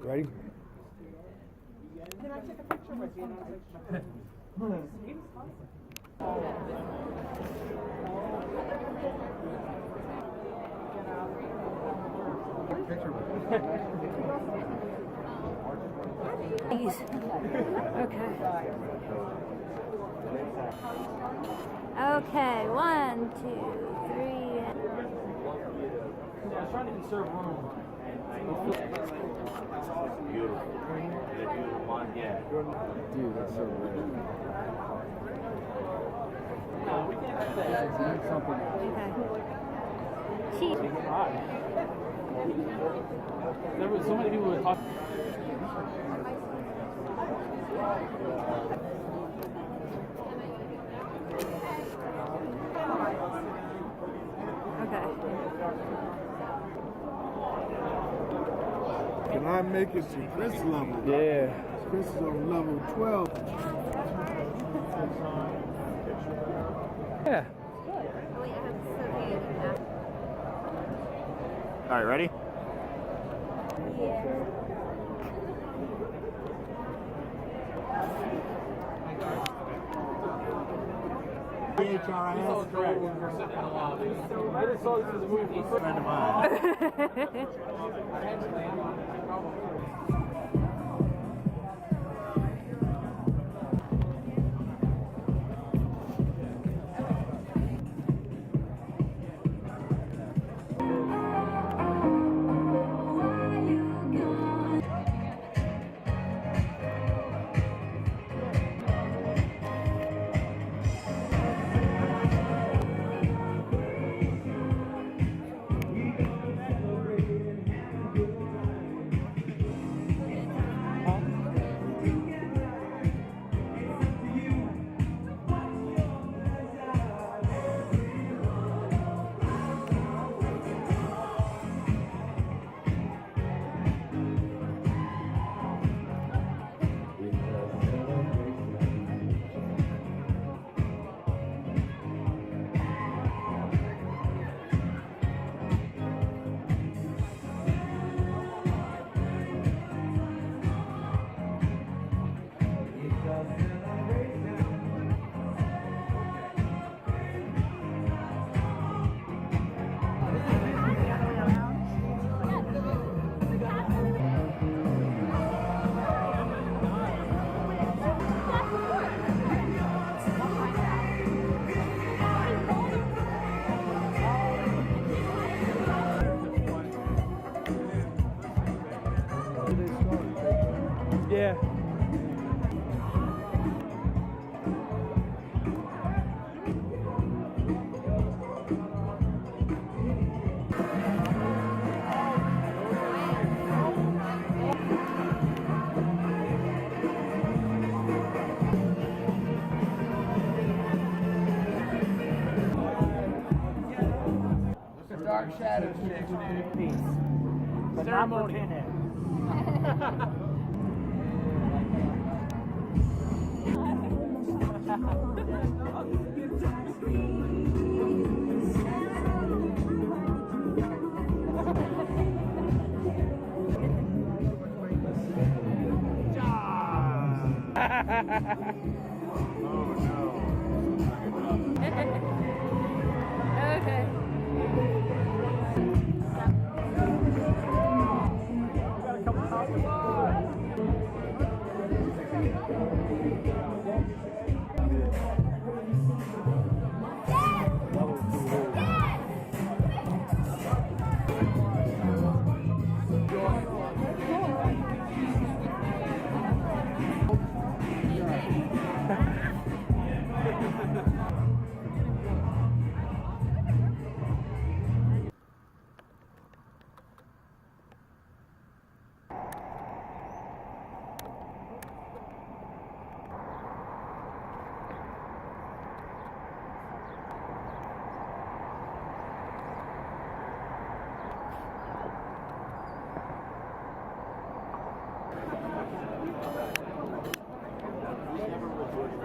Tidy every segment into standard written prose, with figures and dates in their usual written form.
Ready? Can I take a picture with you? Picture with Please. Okay. Okay, 1, 2, 3. I was trying to conserve room. Beautiful. Yeah. Dude, that's so weird. No, we can't have that. It's something else. Okay. Cheat. There were so many people who were talking. Okay. Can I make it to Chris level? Yeah. Chris is on level 12. Yeah. All right, ready? We're sitting in the lobby. I just saw this as a movie for a friend of mine. Yeah. Dark shadows, chicks, dude. Peace. Ceremony. Okay.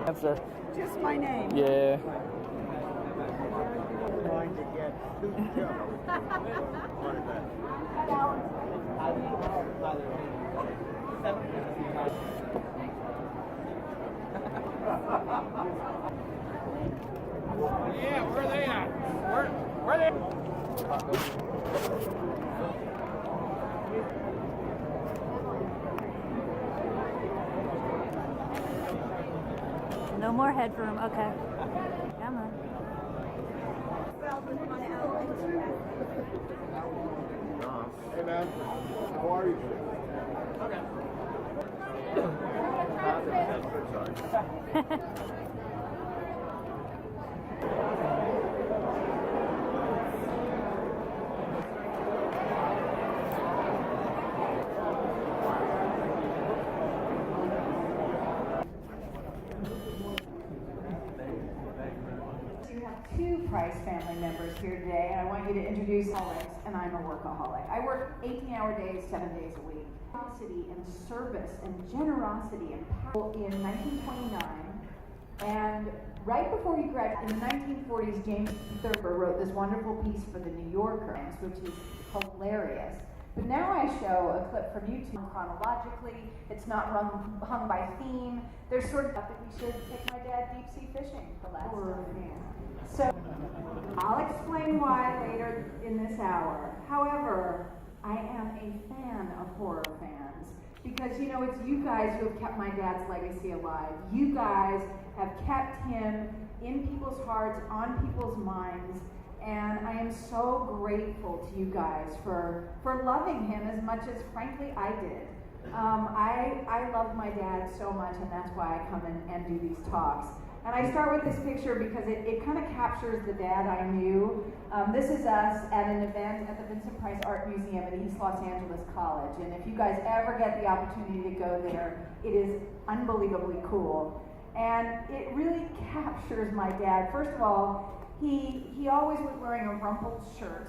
Answer. Just my name. Yeah. Trying to get to No more headroom. Okay. Come on. Hey man, how are you? You have two Price family members here today, and I want you to introduce Alex, and I'm a workaholic. I work 18-hour days, 7 days a week. Generosity and service and generosity and power in 1929, and right before he graduated in the 1940s, James Thurber wrote this wonderful piece for the New Yorker, which is hilarious. But now I show a clip from YouTube chronologically. It's not hung by theme. There's sort of that we should take my dad deep sea fishing for last time. So I'll explain why later in this hour. However, I am a fan of horror fans because, you know, it's you guys who have kept my dad's legacy alive. You guys have kept him in people's hearts, on people's minds. And I am so grateful to you guys for loving him as much as, frankly, I did. I love my dad so much, and that's why I come and do these talks. And I start with this picture because it kind of captures the dad I knew. This is us at an event at the Vincent Price Art Museum at East Los Angeles College. And if you guys ever get the opportunity to go there, it is unbelievably cool. And it really captures my dad. First of all, he always was wearing a rumpled shirt.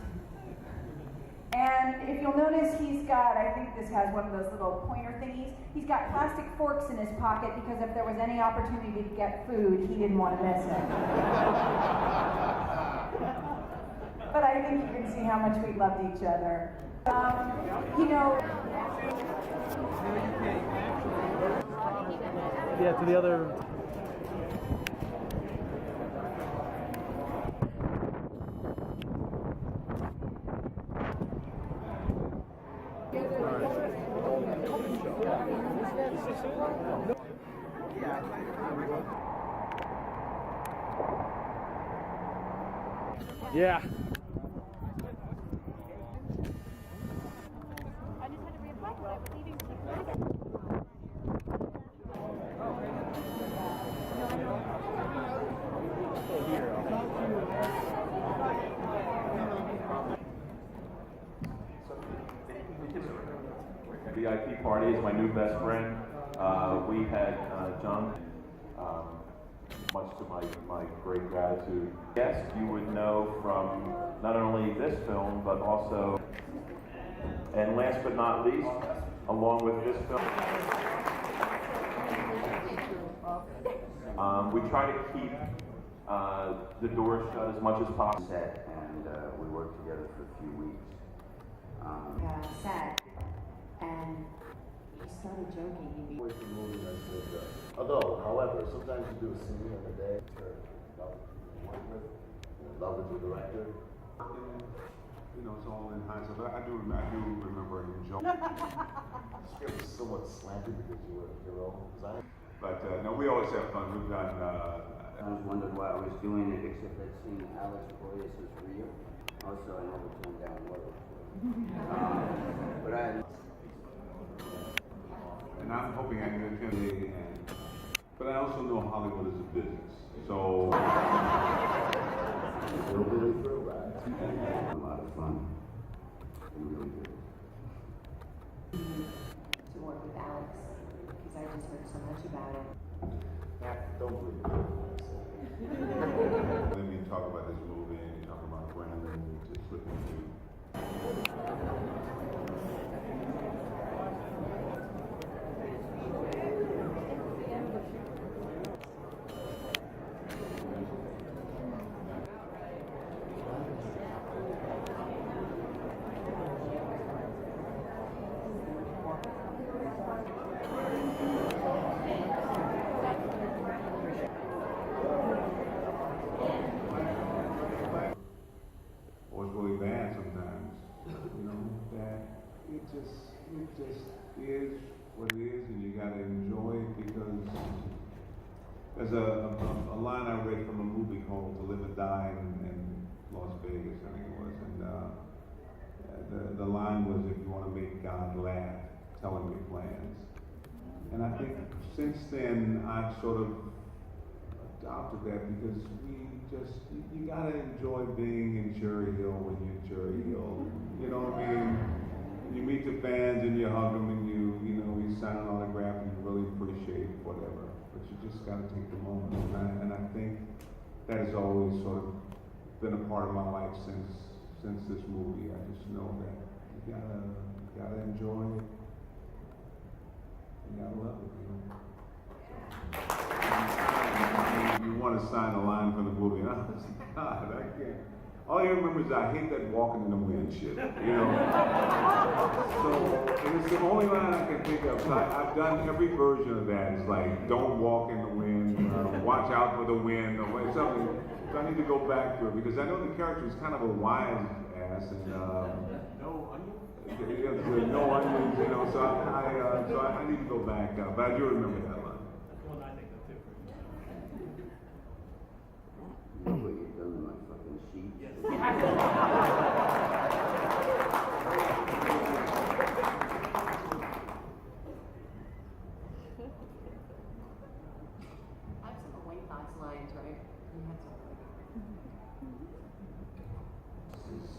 And if you'll notice, he's got, I think this has one of those little pointer thingies, he's got plastic forks in his pocket because if there was any opportunity to get food, he didn't want to miss it. But I think you can see how much we loved each other. You know... Yeah, to the other... Yeah. VIP party is my new best friend. We had John, much to my great gratitude. Yes, you would know from not only this film, but also, and last but not least, along with this film, we try to keep the doors shut as much as possible. And we worked together for a few weeks. Sad. And he started joking. Always the movie that's really good. Although, however, sometimes you do a scene in a day to love work with, love with the director. You know, it's all in hindsight. But I do remember enjoying. It was somewhat slanted because you were a hero. But no, we always have fun. We've done. I was wondering why I was doing it, except that seeing Alex Boyes is real. Also, I never turned down work. But and I'm hoping I can attend. But I also know Hollywood is a business, so. Really thrill ride. a lot of fun. And really good. To work with Alex, because I just heard so much about it. Don't believe it. Let me talk about this movie and talk about Brandon to slip into. It just is what it is, and you gotta enjoy it because There's a line I read from a movie called To Live and Die in Las Vegas, I think it was, and the line was, if you want to make God laugh, tell him your plans. And I think since then I've sort of adopted that because you gotta enjoy being in Cherry Hill when you're Cherry Hill. You know what I mean? You meet the fans and you hug them and you sign an autograph and you really appreciate whatever. But you just gotta take the moment. And I think that has always sort of been a part of my life since this movie. I just know that you gotta enjoy it. You gotta love it, You want to sign a line from the movie, and I was like, God, I can't. All I remember is I hate that walking in the wind shit, So, and it's the only line I can think of. So I've done every version of that. It's like, don't walk in the wind, watch out for the wind, or something. So I need to go back to it because I know the character is kind of a wise ass, and no onions, So I need to go back, but I do remember that line. That's one I think of too. You know what you've done to my fucking sheet? Yes. I have some of Wayne Fox lines, right? He had some.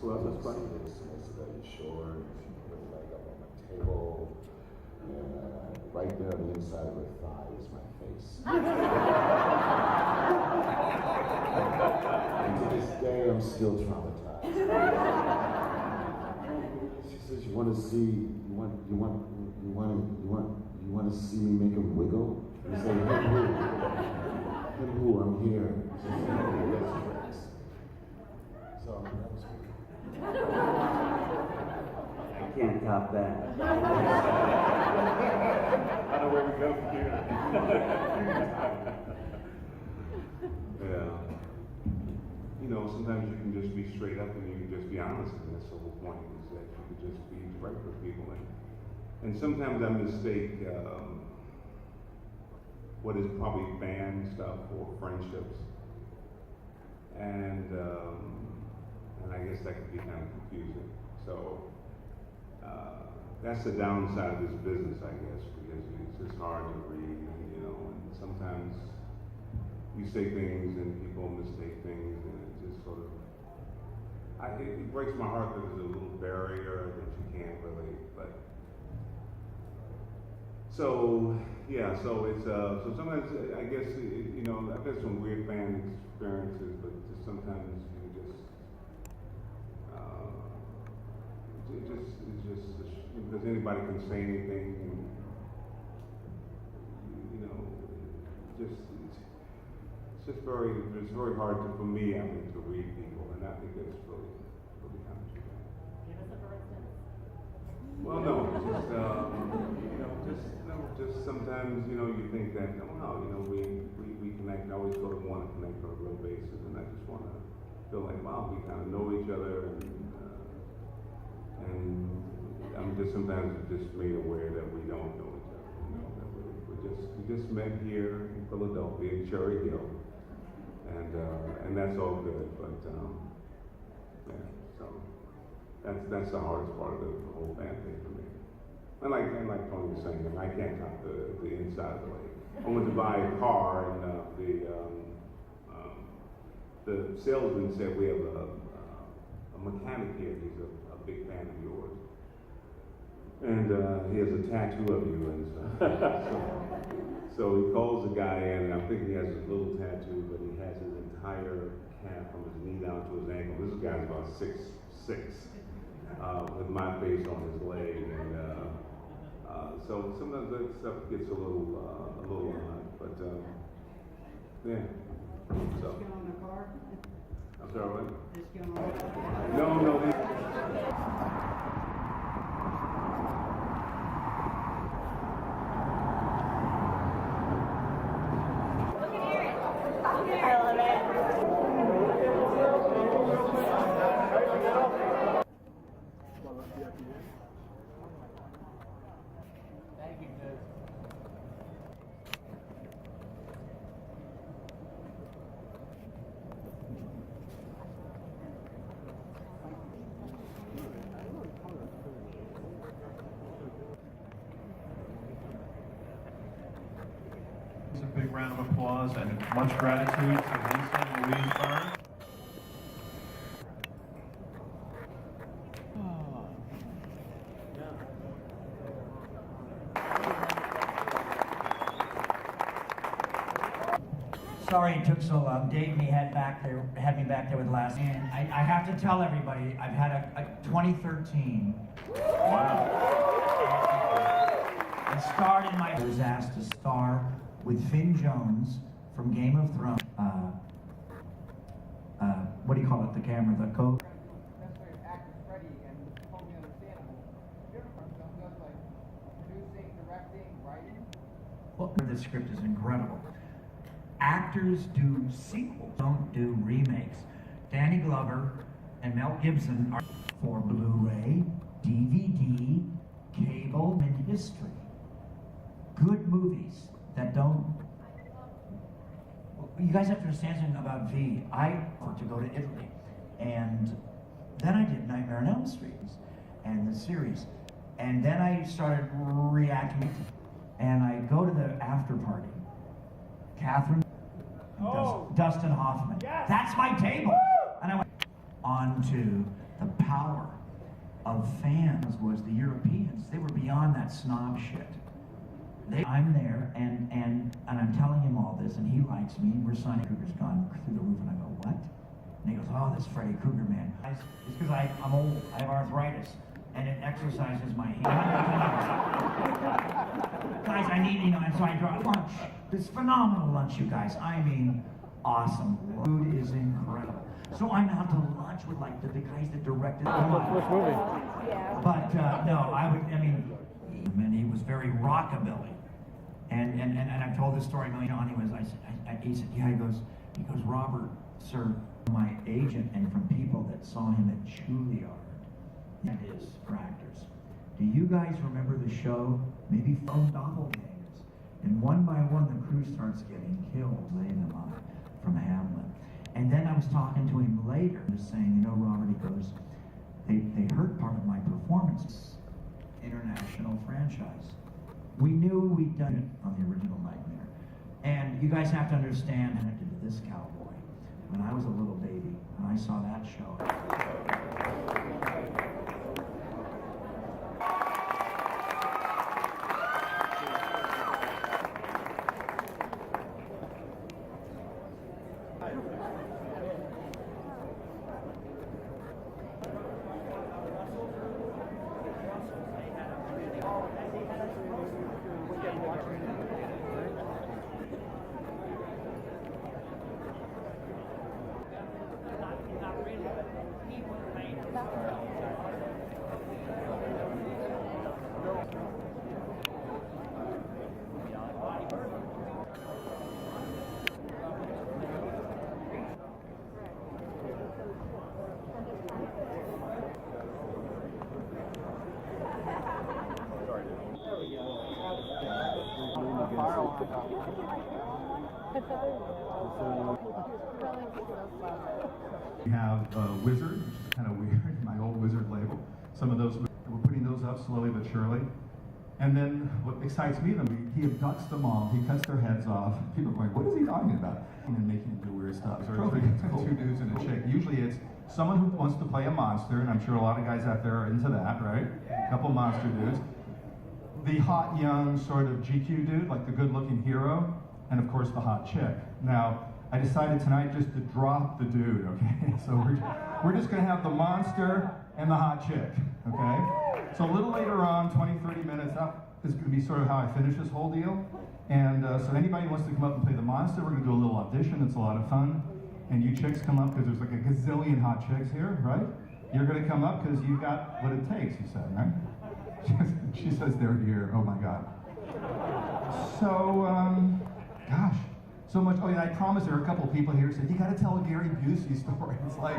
Who else is funny? Are you sure? She put her leg up on the table. And right there on the inside of her thigh is my face. And to this day, I'm still traumatized. She says, "You want to see? You want to see me make him wiggle?" You say, "Him who? Him who? I'm here." She says, "Oh, yes, tricks." So that was good. I can't top that. I know where we go from here. Yeah. Sometimes you can just be straight up and you can just be honest, and that's the whole point, is that you can just be direct with people. And sometimes I mistake what is probably band stuff for friendships. And I guess that could be kind of confusing. So that's the downside of this business, I guess, because it's just hard to read, and sometimes you say things and people mistake things, and it just sort of, it breaks my heart that there's a little barrier that you can't really, but, so it's, so sometimes, I guess, I've had some weird band experiences, but just sometimes you just, it's just because anybody can say anything, and it's very hard for me, I think, to read people, and I think that's really kind of too bad. Give us a for instance. Well, no, just sometimes, you think that, we connect. I always sort of want to connect on a real basis, and I just want to feel like, wow, we kind of know each other, and I'm just sometimes just made aware that we don't know each other. That we just met here in Philadelphia, in Cherry Hill, and that's all good. But so that's the hardest part of the whole band thing for me. And like Tony was saying, I can't top the inside of the lake. I went to buy a car, and the salesman said, "We have a mechanic here. He's a big fan of yours, and he has a tattoo of you." And so he calls the guy in, and I'm thinking he has a little tattoo, but he has his entire calf from his knee down to his ankle. This guy's about 6'6", with my face on his leg, and so sometimes that stuff gets a little odd, but yeah. So. I'm sorry, what? No. A big round of applause and much gratitude to Lisa and Louise Byrne. Sorry it took so long. Dave had me back there with last. And I have to tell everybody, I've had a 2013. Wow. It starred in I was asked to star with Finn Jones from Game of Thrones. What do you call it? The camera, the coat. Well, the script is incredible. Actors do sequels, don't do remakes. Danny Glover and Mel Gibson are for Blu-ray, DVD, cable, and history. Good movies that don't... You guys have to understand something about V. I wanted to go to Italy, and then I did Nightmare on Elm Street and the series, and then I started reacting, and I go to the after party. Catherine, Dustin Hoffman. Yes. That's my table. Woo! And I went on to the power of fans was the Europeans. They were beyond that snob shit. I'm there, and I'm telling him all this, and he likes me. We're signing. Kruger's gone through the roof, and I go, what? And he goes, oh, this Freddy Krueger man. It's because I'm old. I have arthritis, and it exercises my hands. Guys, I need, and so I draw lunch. This phenomenal lunch, you guys. I mean, awesome. Food is incredible. So I'm out to lunch with like the guys that directed the movie. But no, and he was very rockabilly. And I've told this story a million times. He said, yeah, he goes, Robert, sir, my agent and from people that saw him at Juilliard. That is for actors. Do you guys remember the show? Maybe Phone Doppelgangers. And one by one, the crew starts getting killed, laying them on from Hamlet. And then I was talking to him later, just saying, Robert, he goes, they heard part of my performance. International franchise. We knew we'd done it on the original Nightmare. And you guys have to understand how to do this cowboy. When I was a little baby, when I saw that show. We have Wizard, which is kind of weird, my old Wizard label. Some of those, we're putting those up slowly but surely. And then what excites me, he abducts them all, he cuts their heads off. People are going, what is he talking about? And then making them do weird stuff. So it's two dudes and a chick. Usually it's someone who wants to play a monster, and I'm sure a lot of guys out there are into that, right? A couple monster dudes. The hot, young, sort of GQ dude, like the good-looking hero, and of course the hot chick. Now, I decided tonight just to drop the dude, okay? So we're just gonna have the monster and the hot chick, okay? So a little later on, 20, 30 minutes up, is gonna be sort of how I finish this whole deal. And so anybody who wants to come up and play the monster, we're gonna do a little audition, it's a lot of fun. And you chicks come up, because there's like a gazillion hot chicks here, right? You're gonna come up because you've got what it takes, you said, right? She says they're here, oh my God. So, gosh, so much. Oh yeah, I promise there are a couple of people here who said, you gotta tell a Gary Busey story. It's like,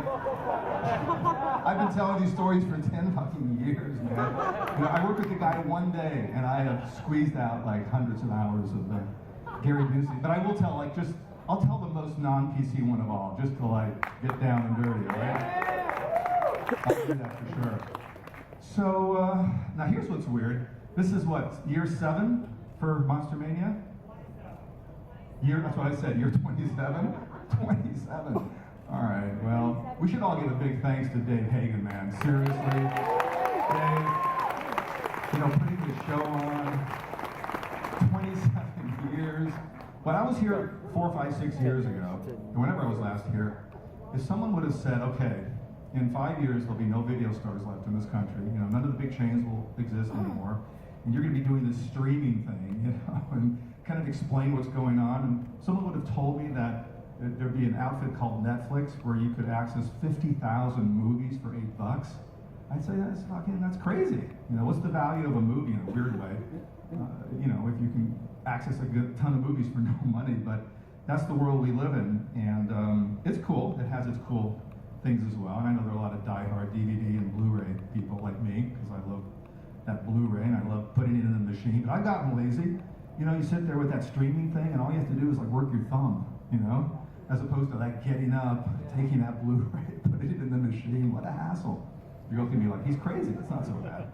I've been telling these stories for 10 fucking years, man. I worked with the guy one day, and I have squeezed out like hundreds of hours of Gary Busey. But I will tell, I'll tell the most non-PC one of all, just to get down and dirty, right? I'll do that for sure. So, now here's what's weird. This is what, year 7 for Monster Mania? That's what I said. You're 27? 27. All right. Well, we should all give a big thanks to Dave Hagen, man. Seriously, Dave. You know, putting the show on. 27 years. When I was here 4, 5, 6 years ago, or whenever I was last here, if someone would have said, okay, in 5 years there'll be no video stores left in this country, you know, none of the big chains will exist anymore, and you're going to be doing this streaming thing, you know, and kind of explain what's going on, and someone would have told me that there'd be an outfit called Netflix where you could access 50,000 movies for $8. I'd say that's crazy. You know, what's the value of a movie in a weird way? You know, if you can access a good ton of movies for no money, but that's the world we live in, and it's cool. It has its cool things as well. And I know there are a lot of diehard DVD and Blu-ray people like me, because I love that Blu-ray and I love putting it in the machine. But I've gotten lazy. You know, you sit there with that streaming thing, and all you have to do is like work your thumb, you know, as opposed to like getting up, taking that Blu-ray, putting it in the machine. What a hassle! You're going to be like, he's crazy. It's not so bad.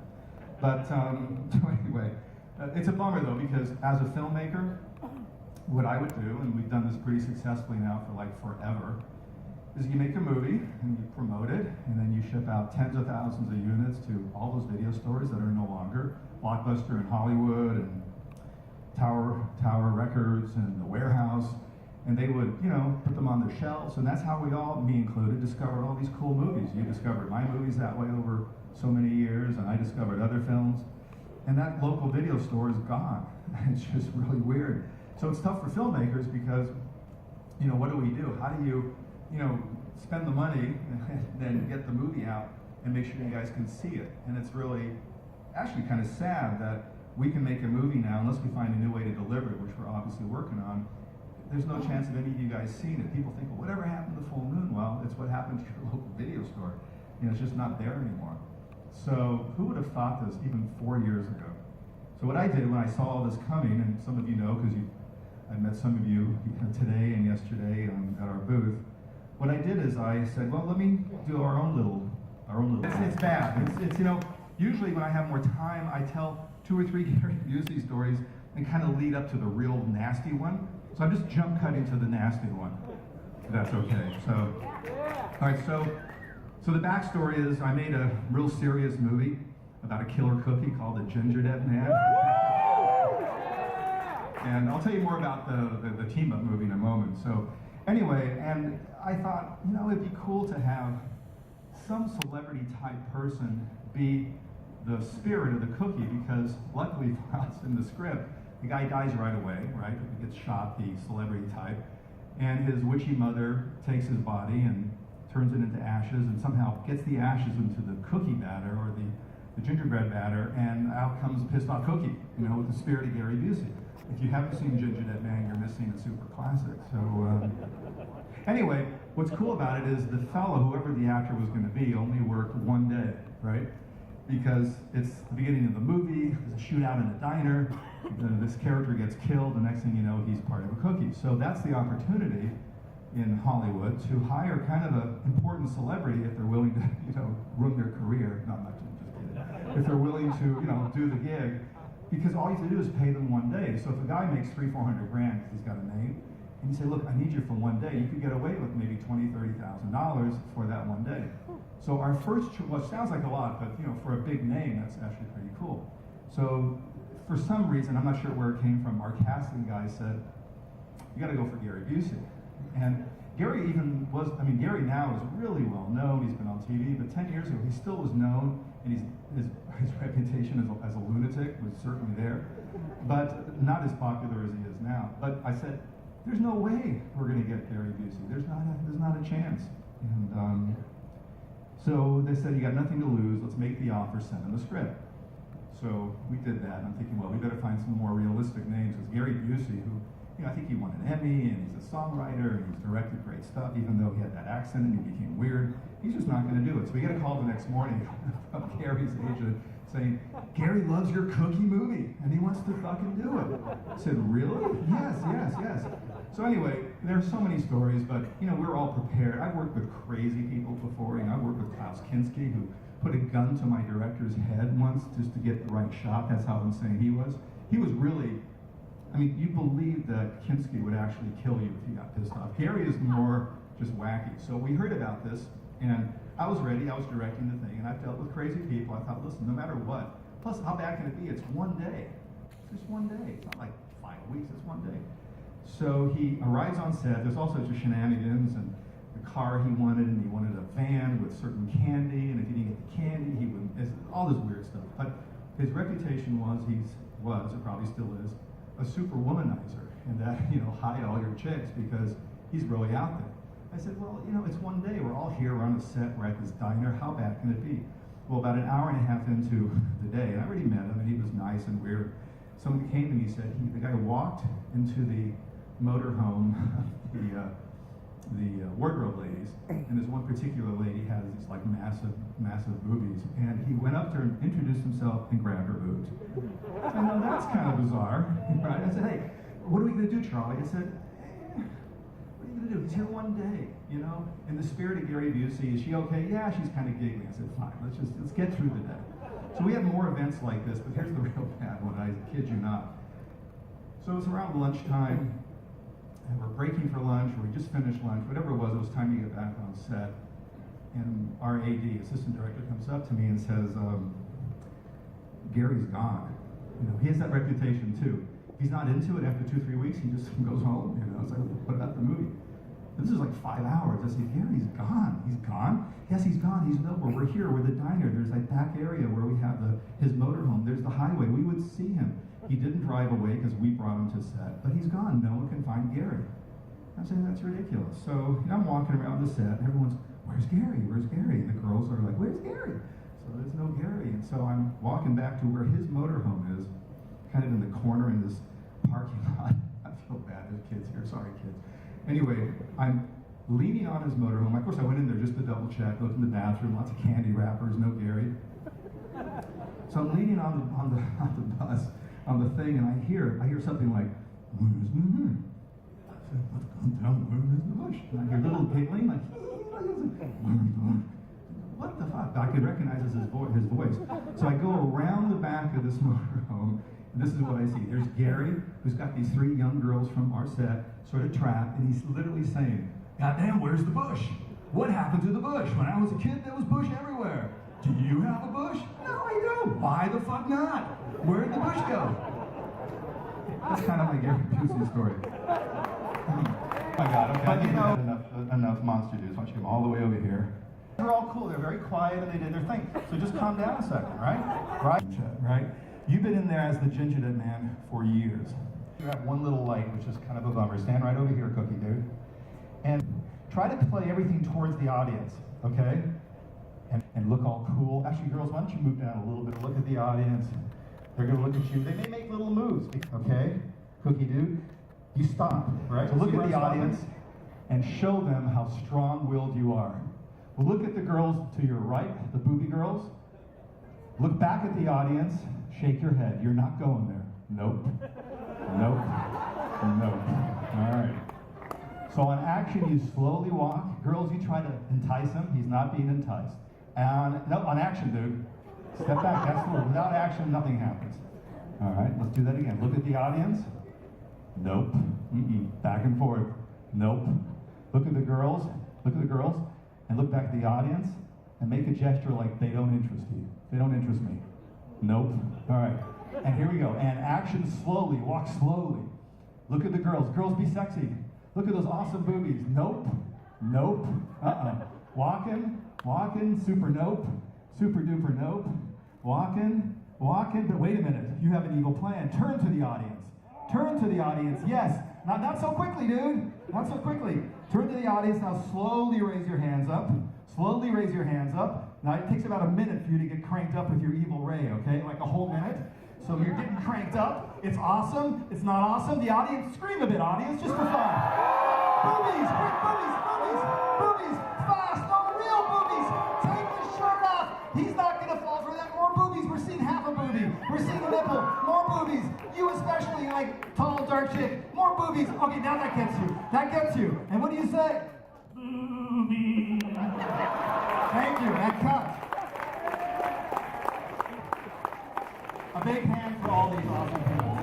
But so anyway, it's a bummer though, because as a filmmaker, what I would do, and we've done this pretty successfully now for like forever, is you make a movie and you promote it, and then you ship out tens of thousands of units to all those video stores that are no longer Blockbuster in Hollywood and Tower Records and The Warehouse, and they would, you know, put them on their shelves, and that's how we all, me included, discovered all these cool movies. You discovered my movies that way over so many years, and I discovered other films, and that local video store is gone. It's just really weird. So it's tough for filmmakers because, you know, what do we do? How do you know, spend the money and then get the movie out and make sure you guys can see it? And it's really actually kind of sad that we can make a movie now, unless we find a new way to deliver it, which we're obviously working on. There's no chance of any of you guys seeing it. People think, well, whatever happened to Full Moon? Well, it's what happened to your local video store. You know, it's just not there anymore. So who would have thought this even 4 years ago? So what I did when I saw all this coming, and some of you know because I met some of you today and yesterday at our booth. What I did is I said, well, let me do our own little. It's bad. It's you know, usually when I have more time, I tell 2 or 3 Gary Busey stories and kind of lead up to the real nasty one. So I'm just jump cutting to the nasty one, if that's okay. So, all right. So the backstory is I made a real serious movie about a killer cookie called The Gingerbread Man. And I'll tell you more about the team-up movie in a moment. So anyway, and I thought, you know, it'd be cool to have some celebrity-type person be the spirit of the cookie, because luckily for us in the script, the guy dies right away, right? He gets shot, the celebrity type, and his witchy mother takes his body and turns it into ashes and somehow gets the ashes into the cookie batter or the gingerbread batter, and out comes a pissed off cookie, you know, with the spirit of Gary Busey. If you haven't seen Gingerbread Man, you're missing a super classic. So anyway, what's cool about it is the fellow, whoever the actor was going to be, only worked 1 day, right? Because it's the beginning of the movie, there's a shootout in a diner, this character gets killed, the next thing you know, he's part of a cookie. So that's the opportunity in Hollywood to hire kind of an important celebrity if they're willing to, you know, ruin their career. No, I'm not just kidding. If they're willing to, you know, do the gig. Because all you have to do is pay them 1 day. So if a guy makes $300-400 grand because he's got a name, and you say, look, I need you for 1 day, you could get away with maybe $20,000-30,000 for that 1 day. So our first, well, it sounds like a lot, but you know, for a big name, that's actually pretty cool. So for some reason, I'm not sure where it came from, our casting guy said, you got to go for Gary Busey. And Gary even was, I mean, Gary now is really well known. He's been on TV, but 10 years ago, he still was known, and his reputation as a lunatic was certainly there, but not as popular as he is now. But I said, there's no way we're going to get Gary Busey. There's not a chance. And so they said, you got nothing to lose. Let's make the offer, send him the script. So we did that, and I'm thinking, well, we better find some more realistic names. Because Gary Busey, who, you know, I think he won an Emmy, and he's a songwriter, and he's directed great stuff, even though he had that accent and he became weird. He's just not going to do it. So we get a call the next morning from Gary's agent saying, Gary loves your cookie movie, and he wants to fucking do it. I said, really? Yes. So anyway, there are so many stories, but, you know, we're all prepared. I've worked with crazy people before. You know, I worked with Klaus Kinski, who put a gun to my director's head once just to get the right shot. That's how insane he was. He was really I mean, you believe that Kinski would actually kill you if you got pissed off. Gary is more just wacky. So we heard about this, and I was ready. I was directing the thing, and I've dealt with crazy people. I thought, listen, no matter what, plus how bad can it be? It's one day. It's just one day. It's not like 5 weeks. It's one day. So he arrives on set. There's all sorts of shenanigans, and the car he wanted a van with certain candy, and if he didn't get the candy, he wouldn't. All this weird stuff. But his reputation was, it probably still is, a super womanizer, and that, hide all your chicks because he's really out there. I said, well, it's one day. We're all here. We're on the set. We're at this diner. How bad can it be? Well, about an hour and a half into the day, and I already met him, and he was nice and weird. Someone came to me and said, the guy walked into the motorhome, the wardrobe ladies, and this one particular lady has these like massive boobies, and he went up to her and introduced himself and grabbed her boobs. I know that's kind of bizarre, right? I said, hey, what are we going to do, Charlie? I said, what are you going to do? He's here one day, In the spirit of Gary Busey, is she okay? Yeah, she's kind of giggling. I said, fine, let's get through the day. So we had more events like this, but here's the real bad one, I kid you not. So it's around lunchtime, and we're breaking for lunch, or we just finished lunch, whatever it was time to get back on set. And our AD, assistant director, comes up to me and says, Gary's gone. He has that reputation too. If he's not into it after 2-3 weeks, he just goes home. It's like, what about the movie? This is like 5 hours. I said, Gary's gone. He's gone? Yes, he's gone. He's nowhere. We're here. We're the diner. There's that back area where we have his motorhome. There's the highway. We would see him. He didn't drive away because we brought him to set, but he's gone. No one can find Gary. I said, that's ridiculous. So I'm walking around the set, and everyone's, where's Gary? Where's Gary? And the girls are like, where's Gary? So there's no Gary. And so I'm walking back to where his motorhome is, kind of in the corner in this parking lot. I feel bad. There's kids here. Sorry, kids. Anyway, I'm leaning on his motorhome. Of course, I went in there just to double check, looked in the bathroom, lots of candy wrappers, no Gary. So I'm leaning on the bus, on the thing, and I hear something like, where's the bush? I said, what's going down? Where is the bush? And I hear little giggling, like, what the fuck? I could recognize his voice. So I go around the back of this motorhome, and this is what I see. There's Gary, who's got these 3 young girls from our set, sort of trapped, and he's literally saying, goddamn, where's the bush? What happened to the bush? When I was a kid, there was bush everywhere. Do you have a bush? No, I don't. Why the fuck not? Where'd the bush go? That's kind of my Gary Busey story. Oh my God, okay. But enough monster dudes. Why don't you come all the way over here? They're all cool. They're very quiet, and they did their thing. So just calm down a second, right? Right? You've been in there as the gingerbread man for years. You have one little light, which is kind of a bummer. Stand right over here, Cookie Dude. And try to play everything towards the audience, okay? And look all cool. Actually, girls, why don't you move down a little bit? Look at the audience. They're going to look at you. They may make little moves, okay? Cookie Dude, you stop, right? So look at the audience and show them how strong-willed you are. Well, look at the girls to your right, the booby girls. Look back at the audience. Shake your head. You're not going there. Nope. Nope. Nope. All right. So on action, you slowly walk. Girls, you try to entice him. He's not being enticed. And no, on action, dude. Step back. That's the rule. Without action, nothing happens. All right, let's do that again. Look at the audience. Nope. Back and forth. Nope. Look at the girls. Look at the girls. And look back at the audience. And make a gesture like they don't interest you. They don't interest me. Nope. All right. And here we go. And action slowly. Walk slowly. Look at the girls. Girls, be sexy. Look at those awesome boobies. Nope. Nope. Walking. Super nope. Super duper nope. Walking. But wait a minute. You have an evil plan. Turn to the audience. Turn to the audience. Yes. Not so quickly, dude. Not so quickly. Turn to the audience. Now slowly raise your hands up. Slowly raise your hands up. Now it takes about a minute for you to get cranked up with your evil ray, okay? Like a whole minute. So you're getting cranked up. It's awesome. It's not awesome. The audience, scream a bit, audience, just for fun. Boobies, quick boobies, boobies, boobies, fast, no real boobies. Take the shirt off. He's not gonna fall for that. More boobies. We're seeing half a booby. We're seeing a nipple. More boobies. You especially, like tall, dark chick. More boobies. Okay, now that gets you. That gets you. And what do you say? Boobies. Thank you. And cut. A big hand for all these awesome people.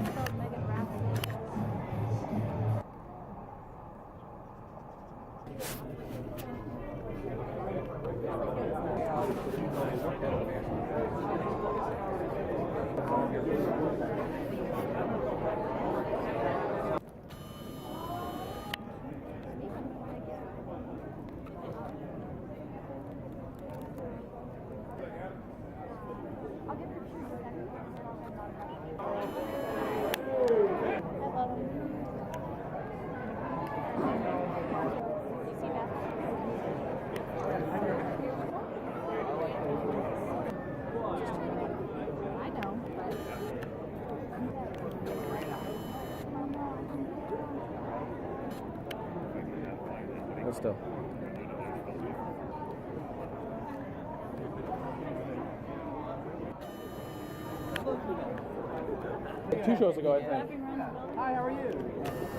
but still. Two shows ago, I think. Hi, how are you?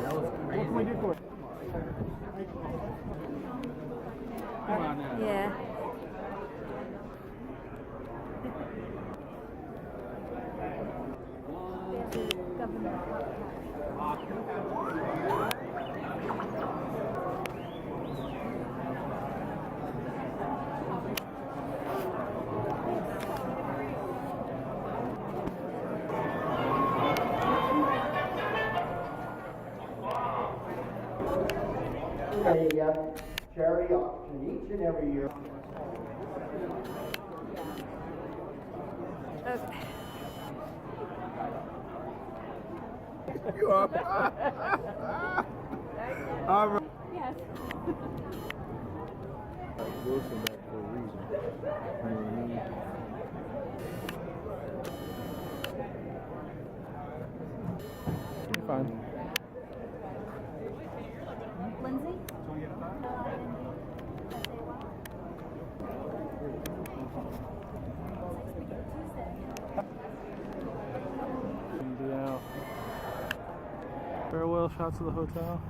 That was crazy. What can we do for you? Come on now. Yeah. A charity auction each and every year. Okay. You are. All right. Yes. Wilson back for a reason. You know what I mean? You're fine. Lindsay? Farewell shots of the hotel.